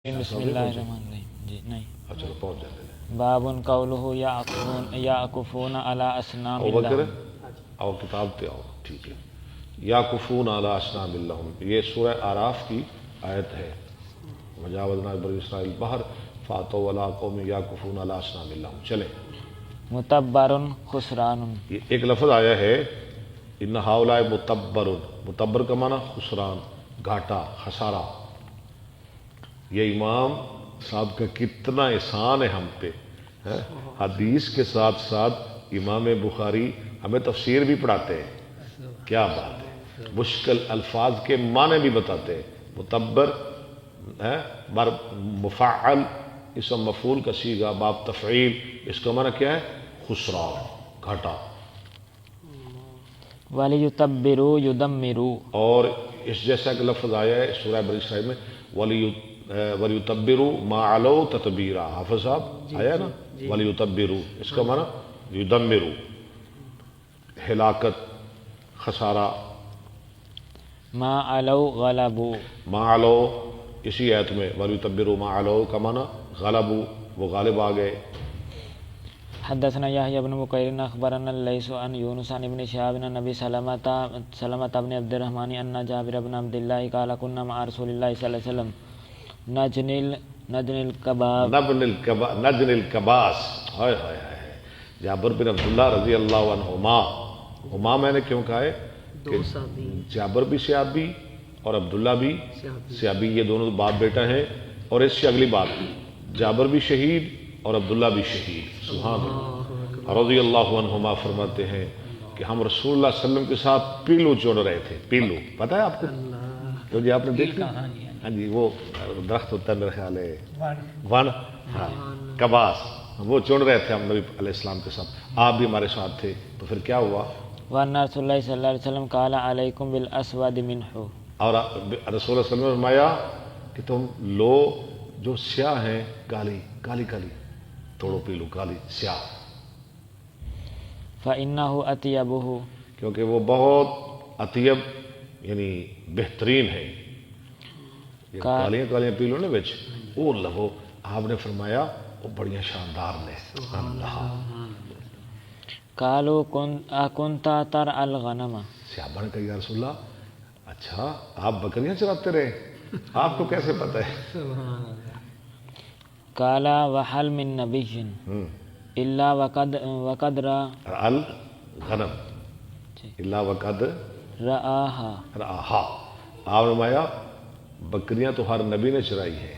بسم اللہ الرحمن الرحیم جی نہیں چلو پہنچ جاتے باب قولہ یعکفون علی اصنام بکر اللہ. آؤ کتاب پہ آؤ. ٹھیک ہے. یا کفون اعلی اصنام اللہ، یہ سورہ اعراف کی آیت ہے. وجاوزنا بنی اسرائیل البحر فاتوا علی قوم یا کفون اعلی اصنام اللہ. چلیں متبر خسران. یہ ایک لفظ آیا ہے ان ہؤلاء متبر. متبر کا معنی خسران، گھاٹا، خسارہ. یہ امام صاحب کا کتنا احسان ہے ہم پہ. حدیث کے ساتھ ساتھ امام بخاری ہمیں تفسیر بھی پڑھاتے ہیں. کیا بات ہے، مشکل الفاظ کے معنی بھی بتاتے ہیں. متبر بار مفعل اسم مفعول کا صیغہ، باب تفعیل، اس کا معنی کیا ہے؟ خسران، گھاٹا. وَلِيُتَبِّرُوا يُدَمِّرُوا. اور اس جیسا ایک لفظ آیا ہے سورہ بنی اسرائیل میں وَلِيُتَبِّرُوا مَا عَلَوْا تَتْبِيرًا. حافظ صاحب آیا نا، وَلِيُتَبِّرُوا، اس کا معنی یدمروا، ہلاکت، خسارہ. ما علوا غلبوا. ما علو اسی آیت میں وَلِيُتَبِّرُوا مَا عَلَوْا کا معنی غلبوا، وہ غالب آ گئے. حدثنا يحيى بن بكير اخبرنا الليث عن يونس عن ابن شهاب عن النبي سلمة بن عبد الرحمن ان جابر بن عبد الله قال كنا مع رسول الله صلى الله عليه وسلم نجن الكباب. نجن الکباس. ہائے ہائے ہائے. جابر بن عبداللہ رضی اللہ عنہما، ہما میں نے کیوں کہا ہے کہ جابر بھی صحابی اور عبداللہ بھی صحابی، یہ دونوں باپ بیٹا ہیں. اور اس سے اگلی بات، جابر بھی شہید اور عبداللہ بھی شہید. سبحان اللہ. رضی اللہ عنہما فرماتے ہیں کہ ہم رسول اللہ صلی اللہ علیہ وسلم کے ساتھ پیلو چون رہے تھے. پیلو پتہ ہے آپ کو؟ تو جی آپ نے دیکھا؟ ہاں جی، وہ درخت ہوتا ہے میرے خیال ہے ون، ہاں کباس، وہ چون رہے تھے ہم نبی علیہ السلام کے ساتھ. آپ بھی ہمارے ساتھ تھے. تو پھر کیا ہوا؟ وان رسول اللہ صلی اللہ علیہ وسلم قال علیکم بالاسود منہ. اور رسول اللہ صلی اللہ علیہ وسلم نے فرمایا کہ تم لو جو سیاہ ہیں، کالی کالی کالی توڑو، پی لو کالی سیاہ. فإنه أطيبه. کیونکہ وہ بہت اطیب یعنی بہترین ہے. یہ کالیاں کالیاں پی لو نا بچ، وہ لو. آپ نے فرمایا وہ بڑی شاندار نے. اللہ. قالوا كنت ترعى الغنم. صحابہ نے کہا یا رسول اللہ، اچھا آپ بکریاں چراتے رہے، آپ کو کیسے پتہ ہے؟ قال وهل من نبي الا وقد الغنم الا وقد رآها. رآها. آپ نے فرمایا بکریاں تو ہر نبی نے چرائی ہے.